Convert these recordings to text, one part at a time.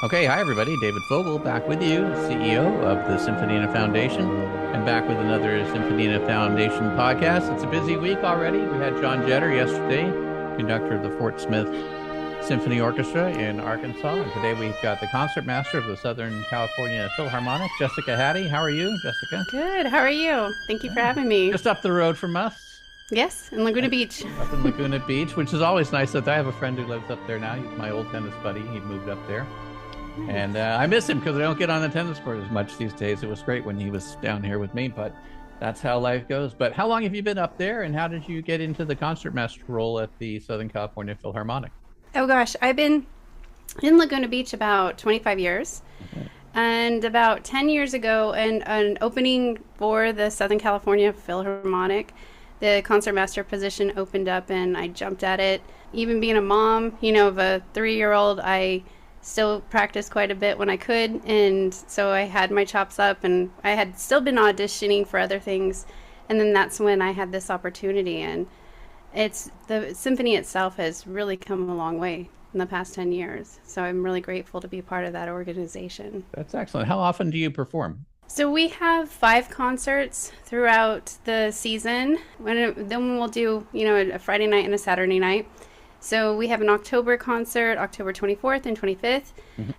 Okay, hi everybody. David Fogel back with you, CEO of the Symphonina Foundation, and back with another Symphonina Foundation podcast. It's a busy week already. We had John Jetter yesterday, conductor of the Fort Smith Symphony Orchestra in Arkansas, and today we've got the concertmaster of the Southern California Philharmonic, Jessica Haddy. How are you, Jessica? Good. How are you? Thank you for having me. Just up the road from us. Yes, in Laguna Beach. Up in Laguna Beach, which is always nice. That I have a friend who lives up there now. He's my old tennis buddy. He moved up there. And I miss him because I don't get on the tennis court as much these days. It was great when he was down here with me, but that's how life goes. But how long have you been up there, and how did you get into the concertmaster role at the Southern California Philharmonic? Oh gosh, I've been in Laguna Beach about 25 years. Okay. And about 10 years ago, an opening for the Southern California Philharmonic, the concertmaster position opened up, and I jumped at it. Even being a mom, of a 3-year-old, I still practiced quite a bit when I could, and so I had my chops up, and I had still been auditioning for other things, and then that's when I had this opportunity. And the symphony itself has really come a long way in the past 10 years, so I'm really grateful to be part of that organization. That's excellent. How often do you perform? So we have 5 concerts throughout the season. Then we'll do a Friday night and a Saturday night. So we have an October concert, October 24th and 25th,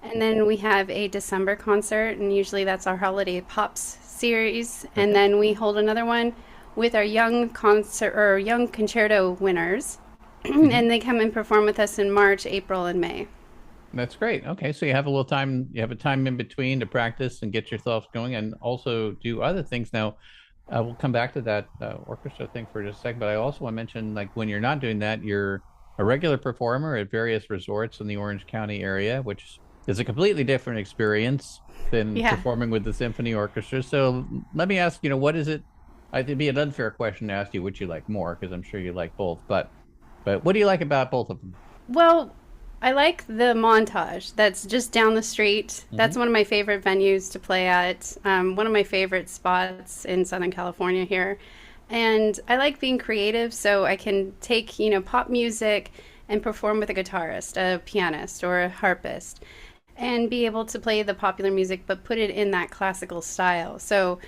and then we have a December concert, and usually that's our Holiday Pops series, and then we hold another one with our young concerto winners, and they come and perform with us in March, April, and May. That's great. Okay, so you have a little time, you have a time in between to practice and get yourself going, and also do other things. Now, we'll come back to that orchestra thing for just a second, but I also want to mention, like, when you're not doing that, you're a regular performer at various resorts in the Orange County area, which is a completely different experience than performing with the symphony orchestra. So let me ask, what is it? It'd be an unfair question to ask you which you like more, because I'm sure you like both. But what do you like about both of them? Well, I like the Montage. That's just down the street. That's one of my favorite venues to play at. One of my favorite spots in Southern California here. And I like being creative, so I can take, pop music and perform with a guitarist, a pianist, or a harpist, and be able to play the popular music, but put it in that classical style. So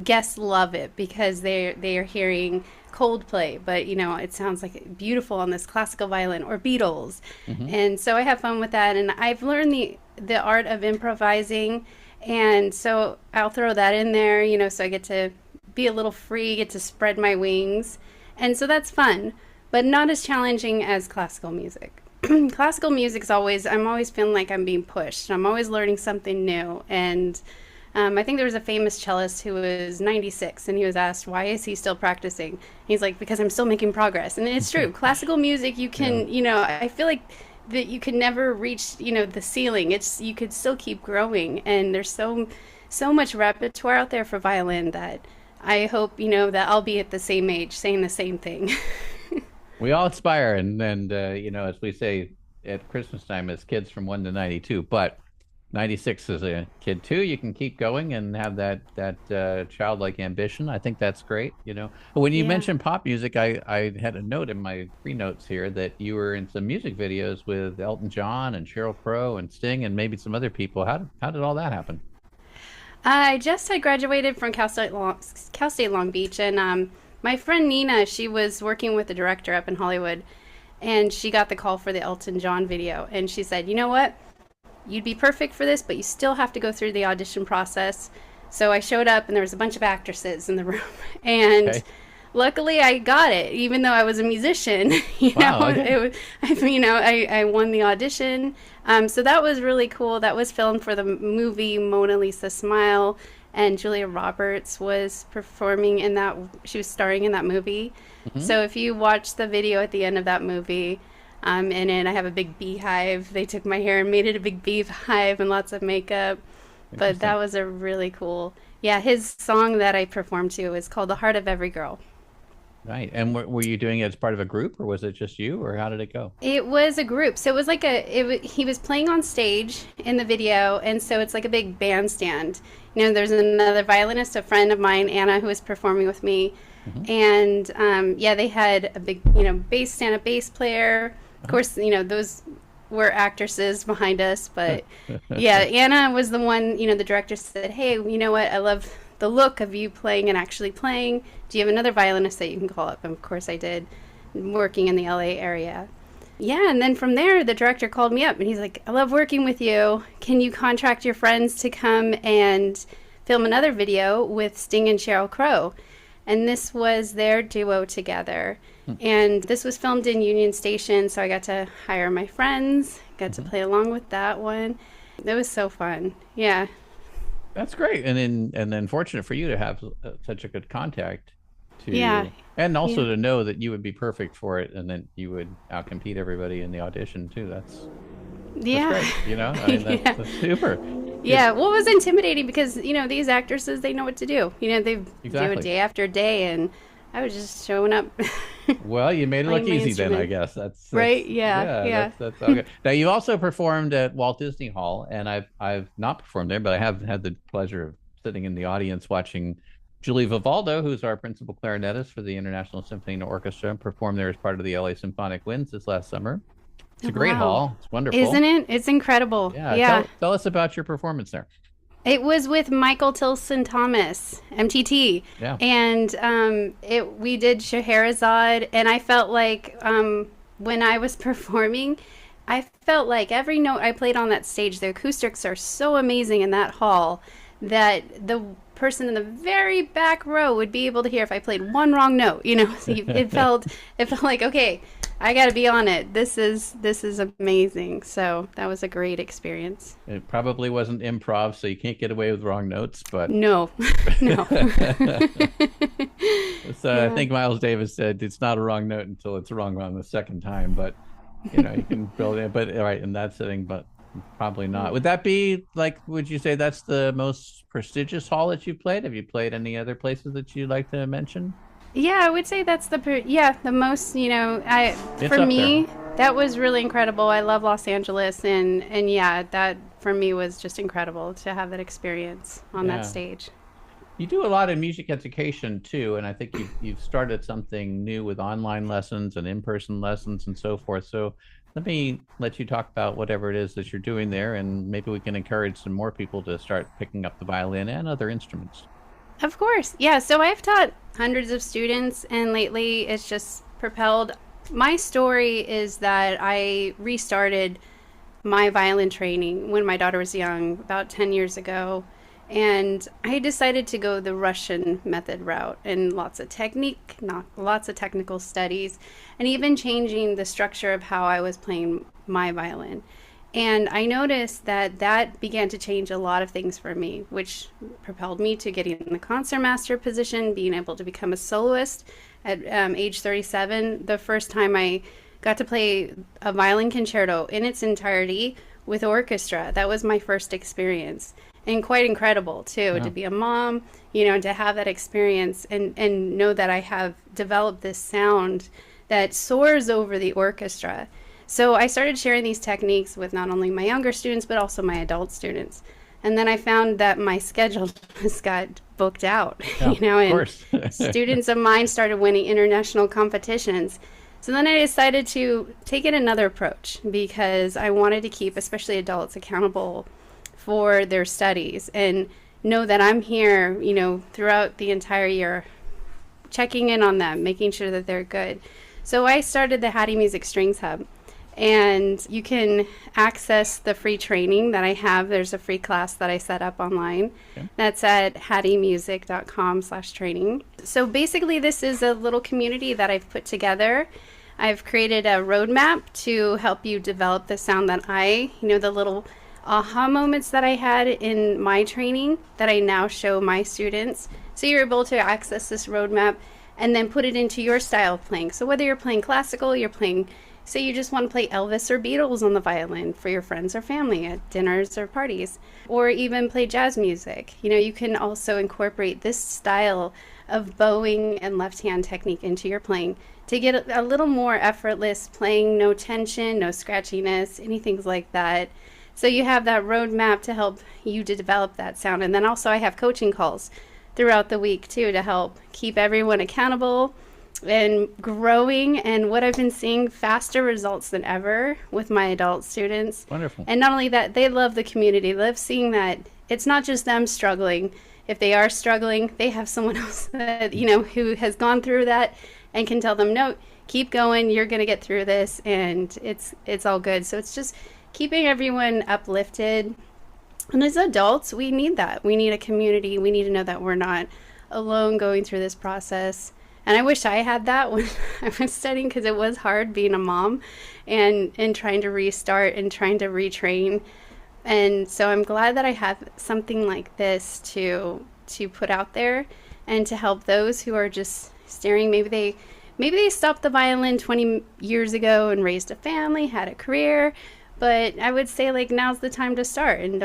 guests love it because they are hearing Coldplay, but it sounds like beautiful on this classical violin, or Beatles. And so I have fun with that, and I've learned the art of improvising, and so I'll throw that in there, so I get to be a little free, get to spread my wings, and so that's fun, but not as challenging as classical music. Classical music's I'm always feeling like I'm being pushed. I'm always learning something new, and I think there was a famous cellist who was 96, and he was asked, why is he still practicing? He's like, because I'm still making progress. And it's true. Classical music, you can, I feel like that you can never reach, the ceiling. You could still keep growing, and there's so much repertoire out there for violin that I hope, that I'll be at the same age saying the same thing. We all aspire, and as we say at Christmas time, as kids from 1 to 92, but 96 is a kid too. You can keep going and have that childlike ambition. I think that's great. When you mentioned pop music, I had a note in my pre-notes here that you were in some music videos with Elton John and Sheryl Crow and Sting and maybe some other people. How did all that happen? I just had graduated from Cal State Long Beach, and my friend Nina, she was working with the director up in Hollywood, and she got the call for the Elton John video, and she said, you know what? You'd be perfect for this, but you still have to go through the audition process. So I showed up, and there was a bunch of actresses in the room, and luckily I got it, even though I was a musician. I won the audition. So that was really cool. That was filmed for the movie Mona Lisa Smile, and Julia Roberts was performing in that. She was starring in that movie. So if you watch the video at the end of that movie, in it I have a big beehive. They took my hair and made it a big beehive and lots of makeup. But that was a really cool. Yeah, his song that I performed to is called "The Heart of Every Girl." Right. And were you doing it as part of a group, or was it just you, or how did it go? It was a group. So it was like he was playing on stage in the video, and so it's like a big bandstand. There's another violinist, a friend of mine, Anna, who was performing with me. And they had a big, bass stand-up bass player. Of course, those were actresses behind us, but yeah, Anna was the one, the director said, "Hey, you know what? I love the look of you playing and actually playing. Do you have another violinist that you can call up?" And of course I did, working in the LA area. Yeah, and then from there, the director called me up and he's like, "I love working with you. Can you contract your friends to come and film another video with Sting and Sheryl Crow?" And this was their duo together. And this was filmed in Union Station, so I got to hire my friends, got to play along with that one. It was so fun. Yeah. That's great. And then fortunate for you to have such a good contact to, Yeah. and also Yeah. to know that you would be perfect for it, and then you would outcompete everybody in the audition too. That's Yeah. great. I mean, Yeah. that's super. Yeah, well, it was intimidating because, these actresses, they know what to do. They do it Exactly. day after day, and I was just showing up. Well, you made it look Playing my easy then, I instrument. guess. That's Right? Yeah, yeah, yeah. that's okay. Now you also performed at Walt Disney Hall, and I've not performed there, but I have had the pleasure of sitting in the audience watching Julie Vivaldo, who's our principal clarinetist for the International Symphony Orchestra, perform there as part of the LA Symphonic Winds this last summer. It's a great Wow. hall. It's wonderful. Isn't it? It's incredible. Yeah, Yeah. tell us about your performance there. It was with Michael Tilson Thomas, MTT, Yeah. and we did Scheherazade, and I felt like when I was performing, I felt like every note I played on that stage, the acoustics are so amazing in that hall that the person in the very back row would be able to hear if I played one wrong note. So it felt like, okay, I got to be on it. This is amazing. So that was a great experience. It probably wasn't improv, so you can't get away with wrong notes, but No, no. so I think Miles Davis said it's not a wrong note until it's wrong on the second time, but you can build it, but right in that setting, but probably not. Would that be would you say that's the most prestigious hall that you've played? Have you played any other places that you'd like to mention? Yeah, I would say that's the most, It's for up me, there. that was really incredible. I love Los Angeles, and yeah, that for me was just incredible to have that experience on that Yeah. stage. You do a lot of music education too, and I think you've started something new with online lessons and in-person lessons and so forth. So let me let you talk about whatever it is that you're doing there, and maybe we can encourage some more people to start picking up the violin and other instruments. Of course. Yeah, so I've taught hundreds of students, and lately it's just propelled. My story is that I restarted my violin training when my daughter was young, about 10 years ago. And I decided to go the Russian method route, and lots of technique, not lots of technical studies, and even changing the structure of how I was playing my violin. And I noticed that began to change a lot of things for me, which propelled me to getting the concertmaster position, being able to become a soloist at age 37. The first time I got to play a violin concerto in its entirety with orchestra. That was my first experience. And quite incredible, too, to be a mom, to have that experience and know that I have developed this sound that soars over the orchestra. So I started sharing these techniques with not only my younger students, but also my adult students. And then I found that my schedule just got booked out, Yeah, of and course. students of mine started winning international competitions. So then I decided to take it another approach because I wanted to keep, especially adults, accountable for their studies and know that I'm here, throughout the entire year, checking in on them, making sure that they're good. So I started the Haddy Music Strings Hub. And you can access the free training that I have. There's a free class that I set up online. Okay. That's at haddymusic.com/training. So basically, this is a little community that I've put together. I've created a roadmap to help you develop the sound that the little aha moments that I had in my training that I now show my students. So you're able to access this roadmap and then put it into your style of playing. So whether you're playing classical, say you just want to play Elvis or Beatles on the violin for your friends or family at dinners or parties, or even play jazz music. You can also incorporate this style of bowing and left hand technique into your playing to get a little more effortless playing, no tension, no scratchiness, anything like that. So you have that roadmap to help you to develop that sound. And then also I have coaching calls throughout the week too to help keep everyone accountable and growing, and what I've been seeing, faster results than ever with my adult students. Wonderful. And not only that, they love the community. They love seeing that it's not just them struggling. If they are struggling, they have someone else that, who has gone through that and can tell them, no, keep going, you're going to get through this, and it's all good. So it's just keeping everyone uplifted. And as adults, we need that. We need a community. We need to know that we're not alone going through this process. And I wish I had that when I was studying, because it was hard being a mom and trying to restart and trying to retrain. And so I'm glad that I have something like this to put out there and to help those who are just staring. Maybe they stopped the violin 20 years ago and raised a family, had a career, but I would say, like, now's the time to start, and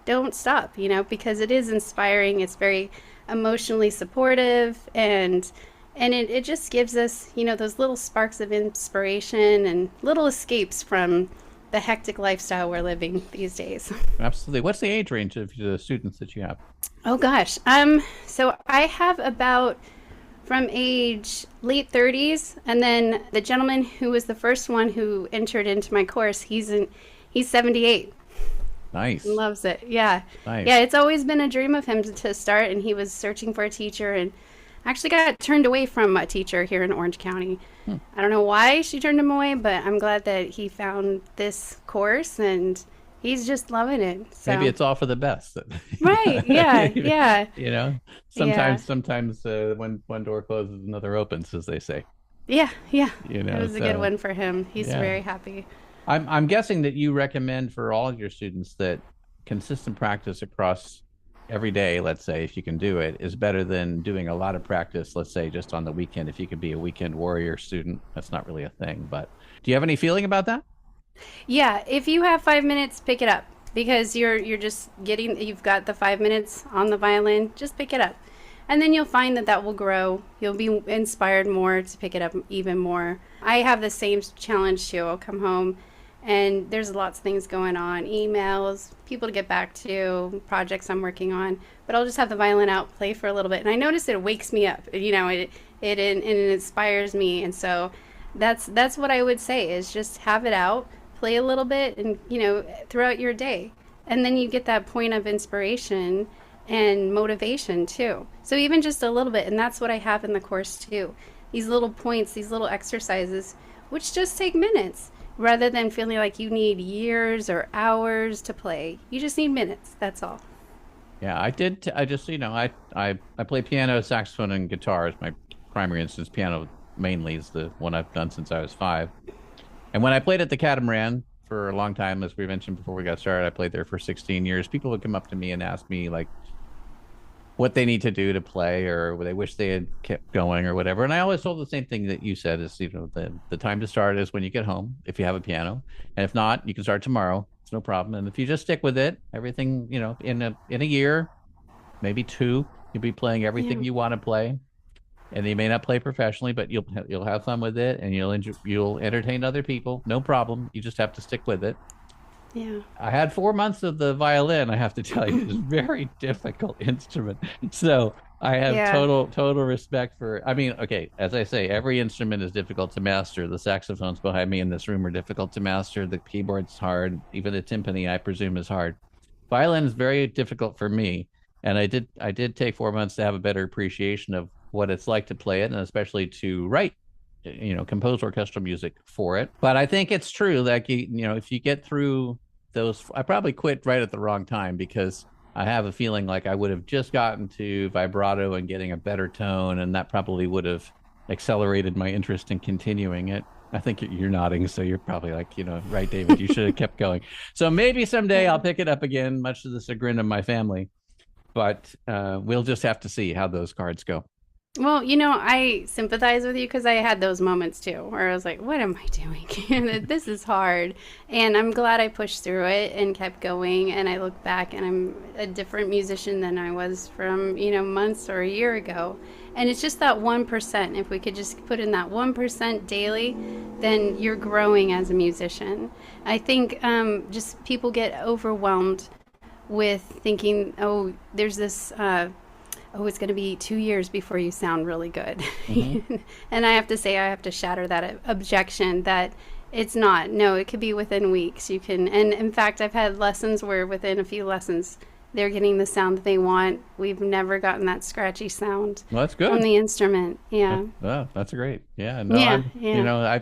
don't stop, because it is inspiring. It's very emotionally supportive, and it just gives us, those little sparks of inspiration and little escapes from the hectic lifestyle we're living these days. Absolutely. What's the age range of the students that you have? Oh gosh. So I have about from age late 30s, and then the gentleman who was the first one who entered into my course, he's 78. Nice. Loves it. Yeah. Nice. Yeah, it's always been a dream of him to start, and he was searching for a teacher and actually got turned away from a teacher here in Orange County. I don't know why she turned him away, but I'm glad that he found this course, and he's just loving it. So. Maybe it's all for the best. Right. Yeah. Yeah. Sometimes when one door closes, another opens, as they say. Yeah. Yeah. It was a good one for him. He's very happy. I'm guessing that you recommend for all of your students that consistent practice across every day, let's say, if you can do it, is better than doing a lot of practice, let's say, just on the weekend. If you could be a weekend warrior student, that's not really a thing. But do you have any feeling about that? Yeah, if you have 5 minutes, pick it up, because you're just you've got the 5 minutes on the violin. Just pick it up, and then you'll find that will grow. You'll be inspired more to pick it up even more. I have the same challenge too. I'll come home and there's lots of things going on, emails, people to get back to, projects I'm working on, but I'll just have the violin out, play for a little bit, and I notice it wakes me up. It inspires me, and so that's what I would say, is just have it out, play a little bit, and throughout your day, and then you get that point of inspiration and motivation too. So even just a little bit, and that's what I have in the course too. These little points, these little exercises, which just take minutes, rather than feeling like you need years or hours to play. You just need minutes. That's all. Yeah, I play piano, saxophone, and guitar as my primary instruments. Piano mainly is the one I've done since I was 5. And when I played at the Catamaran for a long time, as we mentioned before we got started, I played there for 16 years. People would come up to me and ask me, like, what they need to do to play, or they wish they had kept going or whatever. And I always told the same thing that you said, is, the time to start is when you get home, if you have a piano. And if not, you can start tomorrow. It's no problem. And if you just stick with it, everything, in a year, maybe 2, you'll be playing everything you want to play. And you may not play professionally, but you'll have fun with it, and you'll entertain other people. No problem. You just have to stick with it. Yeah. I had 4 months of the violin. I have to tell you, it's a very difficult instrument. So I have total respect for. I mean, okay, as I say, every instrument is difficult to master. The saxophones behind me in this room are difficult to master. The keyboard's hard. Even the timpani, I presume, is hard. Violin is very difficult for me, and I did take 4 months to have a better appreciation of what it's like to play it, and especially to write, compose orchestral music for it. But I think it's true that if you get through those, I probably quit right at the wrong time, because I have a feeling like I would have just gotten to vibrato and getting a better tone, and that probably would have accelerated my interest in continuing it. I think you're nodding, so you're probably like, right, David, you should have kept going. So maybe someday I'll pick it up again, much to the chagrin of my family. But we'll just have to see how those cards go. Well, I sympathize with you, because I had those moments too, where I was like, what am I doing? This is hard. And I'm glad I pushed through it and kept going. And I look back and I'm a different musician than I was from, months or a year ago. And it's just that 1%. If we could just put in that 1% daily, then you're growing as a musician. I think just people get overwhelmed with thinking, oh, there's this oh, it's going to be 2 years before you sound really good. Hmm. And I have to say, I have to shatter that objection that it's not. No, it could be within weeks. You can, and in fact, I've had lessons where within a few lessons, they're getting the sound that they want. We've never gotten that scratchy sound Well, that's from good. the instrument. Yeah. Oh, that's great. Yeah, no, Yeah. Yeah.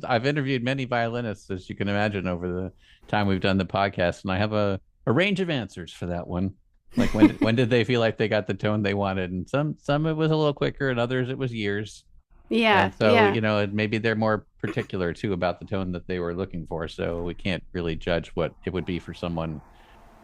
I've interviewed many violinists, as you can imagine, over the time we've done the podcast, and I have a range of answers for that one. Like when did they feel like they got the tone they wanted? And some it was a little quicker, and others it was years. Yeah. And so, Yeah. maybe they're more particular too about the tone that they were looking for. So we can't really judge what it would be for someone,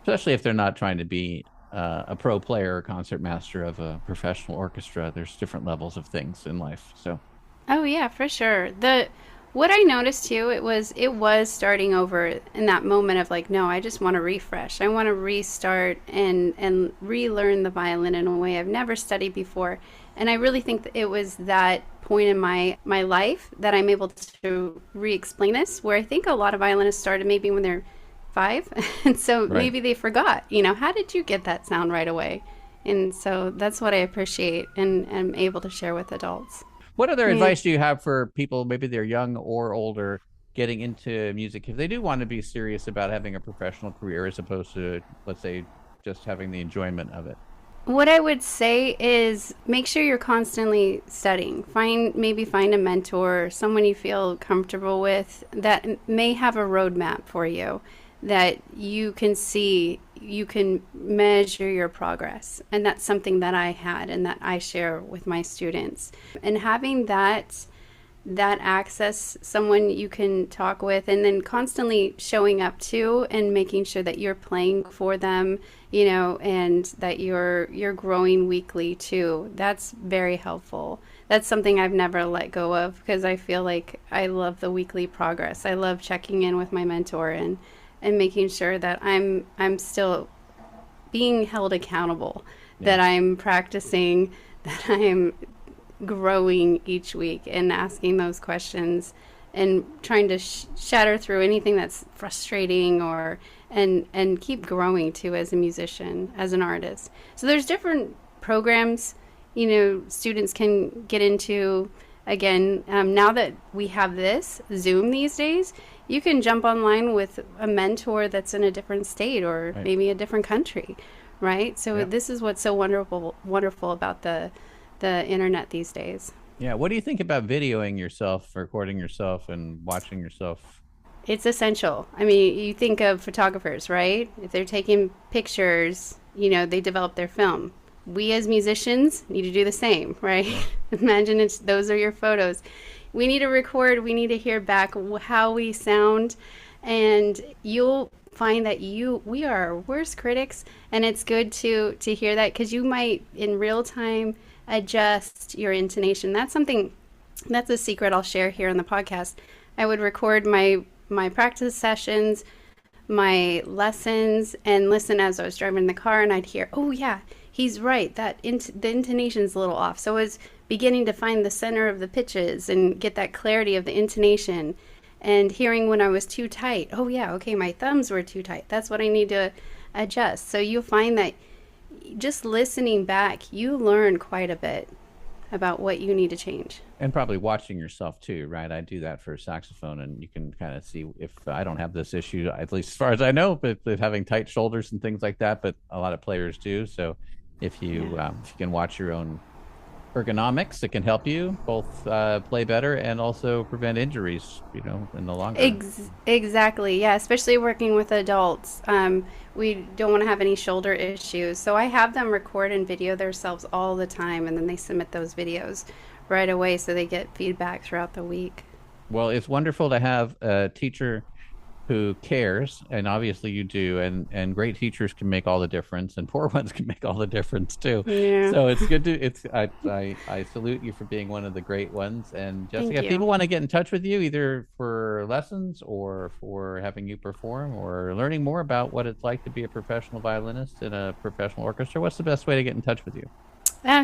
especially if they're not trying to be a pro player or concert master of a professional orchestra. There's different levels of things in life. So, Oh yeah, for sure. The what I noticed too, it was starting over in that moment of like, no, I just want to refresh. I want to restart and relearn the violin in a way I've never studied before. And I really think that it was that point in my life that I'm able to re-explain this, where I think a lot of violinists started maybe when they're 5, and so right. maybe they forgot. How did you get that sound right away? And so that's what I appreciate and am able to share with adults. What other Yeah. advice do you have for people, maybe they're young or older, getting into music if they do want to be serious about having a professional career as opposed to, let's say, just having the enjoyment of it? What I would say is make sure you're constantly studying. Maybe find a mentor, someone you feel comfortable with that may have a roadmap for you that you can see, you can measure your progress. And that's something that I had and that I share with my students. And having that access, someone you can talk with, and then constantly showing up to and making sure that you're playing for them, and that you're growing weekly too. That's very helpful. That's something I've never let go of because I feel like I love the weekly progress. I love checking in with my mentor and making sure that I'm still being held accountable, Yeah. that I'm practicing, that I'm growing each week and asking those questions and trying to shatter through anything that's frustrating or and keep growing too as a musician, as an artist. So there's different programs, students can get into. Again, now that we have this Zoom these days, you can jump online with a mentor that's in a different state or Right. maybe a different country, right? So Yeah. this is what's so wonderful about the internet these days. Yeah. What do you think about videoing yourself, recording yourself, and watching yourself? It's essential. I mean, you think of photographers, right? If they're taking pictures, they develop their film. We as musicians need to do the same, right? Yeah. Imagine those are your photos. We need to record, we need to hear back how we sound, and you'll find that we are our worst critics, and it's good to hear that because you might in real time adjust your intonation. That's a secret I'll share here on the podcast. I would record my practice sessions, my lessons, and listen as I was driving in the car, and I'd hear, oh yeah, he's right. The intonation's a little off. So I was beginning to find the center of the pitches and get that clarity of the intonation, and hearing when I was too tight. Oh yeah, okay, my thumbs were too tight. That's what I need to adjust. So you'll find that just listening back, you learn quite a bit about what you need to change. And probably watching yourself too, right? I do that for saxophone, and you can kind of see if I don't have this issue, at least as far as I know, but with having tight shoulders and things like that. But a lot of players do. So Yeah. if you can watch your own ergonomics, it can help you both play better and also prevent injuries, in the long run. Exactly. Yeah, especially working with adults. We don't want to have any shoulder issues. So I have them record and video themselves all the time, and then they submit those videos right away so they get feedback throughout the week. Well, it's wonderful to have a teacher who cares, and obviously you do, and great teachers can make all the difference, and poor ones can make all the difference too. Yeah. So it's good to it's I salute you for being one of the great ones. And Jessica, Thank if you. people want to get in touch with you either for lessons or for having you perform or learning more about what it's like to be a professional violinist in a professional orchestra, what's the best way to get in touch with you?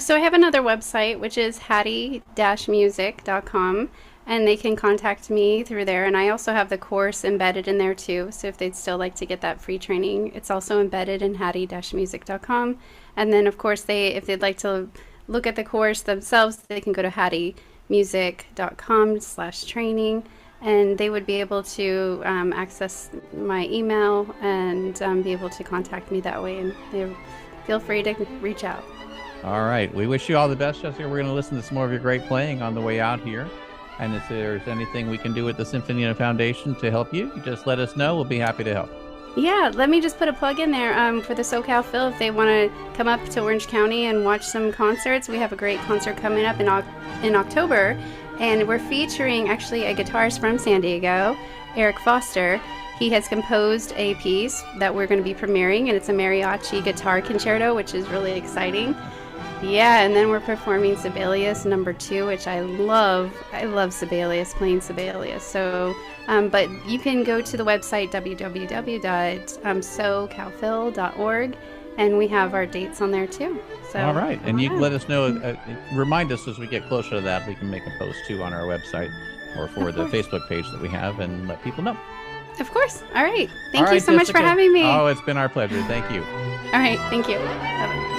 So I have another website, which is haddy-music.com. and they can contact me through there. And I also have the course embedded in there too. So if they'd still like to get that free training, it's also embedded in haddy-music.com. And then of course if they'd like to look at the course themselves, they can go to haddymusic.com/training, and they would be able to access my email and be able to contact me that way. And they feel free to reach out. All right. We wish you all the best, Jessica. We're going to listen to some more of your great playing on the way out here. And if there's anything we can do with the Symphonina Foundation to help you, just let us know. We'll be happy to help. Yeah, let me just put a plug in there for the SoCal Phil. If they want to come up to Orange County and watch some concerts, we have a great concert coming up in October. And we're featuring actually a guitarist from San Diego, Eric Foster. He has composed a piece that we're going to be premiering, and it's a mariachi guitar concerto, which is really exciting. Yeah, and then we're performing Sibelius No. 2, which I love. I love Sibelius, playing Sibelius. So, but you can go to the website www.socalphil.org, and we have our dates on there too. So, all right, and you can let us know, remind us as we get closer to that. We can make a post too on our website or for the Facebook page that we have, and let people know. Of course. All right. Thank you so much for having me. Oh, it's been our pleasure. Thank you. All right. Thank you. Bye-bye.